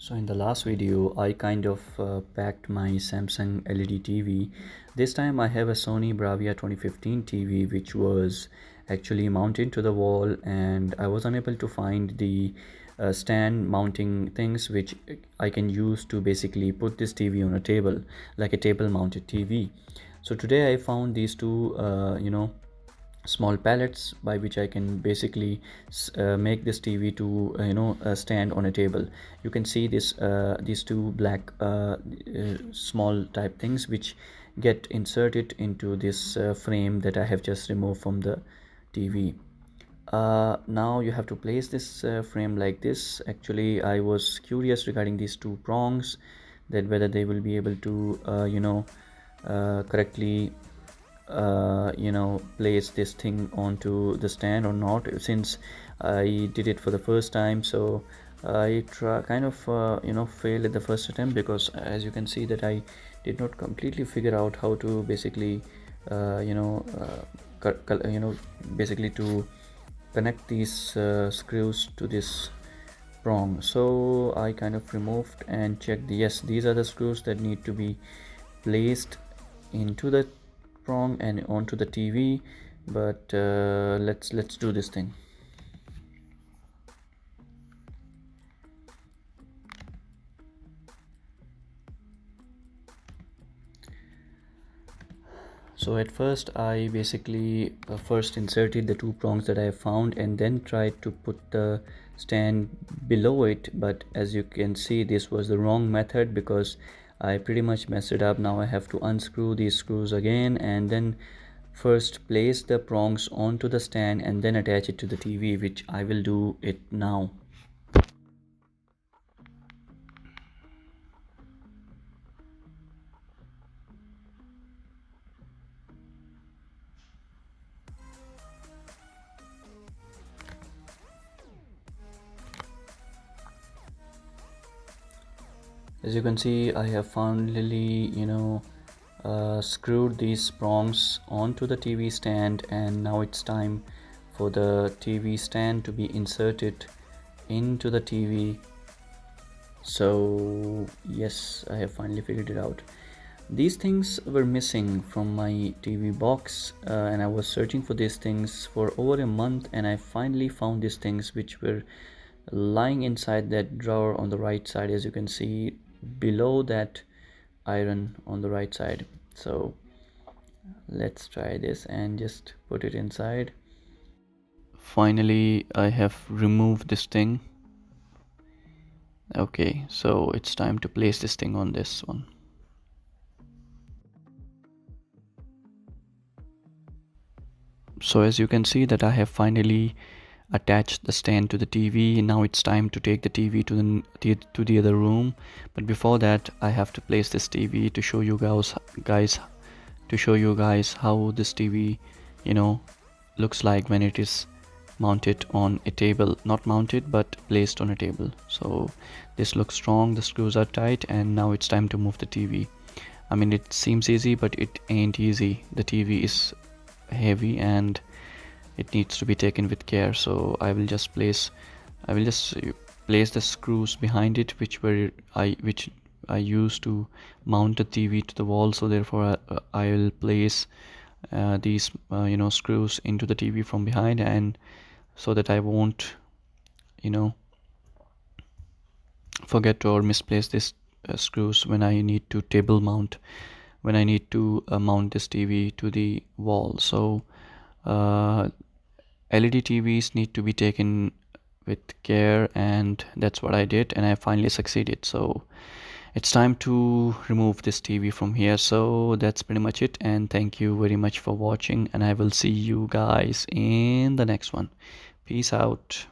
So in the last video, I kind of packed my Samsung LED TV. This time I have a Sony Bravia 2015 TV which was actually mounted to the wall, and I was unable to find the stand mounting things which I can use to basically put this TV on a table, like a table mounted TV. So today I found these two small pallets by which I can basically make this TV to stand on a table. You can see these two black small type things which get inserted into this frame that I have just removed from the TV. Now you have to place this frame like this. Actually, I was curious regarding these two prongs, that whether they will be able to correctly place this thing onto the stand or not, since I did it for the first time. So I kind of failed at the first attempt, because as you can see that I did not completely figure out how to basically uh, you know uh, basically to connect these screws to this prong. So I kind of removed and checked. Yes, these are the screws that need to be placed into the prong and onto the TV. But let's do this thing. So at first I basically first inserted the two prongs that I found, and then tried to put the stand below it. But as you can see, this was the wrong method, because I pretty much messed it up. Now I have to unscrew these screws again, and then first place the prongs onto the stand and then attach it to the TV, which I will do it now. As you can see, I have finally screwed these prongs onto the TV stand, and now it's time for the TV stand to be inserted into the TV. So yes, I have finally figured it out. These things were missing from my TV box, and I was searching for these things for over a month, and I finally found these things which were lying inside that drawer on the right side, as you can see below that iron on the right side. So let's try this and just put it inside. Finally I have removed this thing. Okay, so it's time to place this thing on this one. So as you can see that I have finally attached the stand to the TV. Now it's time to take the TV to the other room. But before that, I have to place this TV to show you guys to show you guys how this TV, you know, looks like when it is mounted on a table. Not mounted, but placed on a table. So this looks strong, the screws are tight, and now it's time to move the TV. I mean, it seems easy, but it ain't easy. The TV is heavy and it needs to be taken with care. So I will just place the screws behind it, which I used to mount the TV to the wall. So therefore I will place these screws into the TV from behind, and so that I won't you know forget or misplace this screws when I need to mount this TV to the wall. So uh, LED TVs need to be taken with care, and that's what I did, and I finally succeeded. So it's time to remove this TV from here. So that's pretty much it, and thank you very much for watching, and I will see you guys in the next one. Peace out.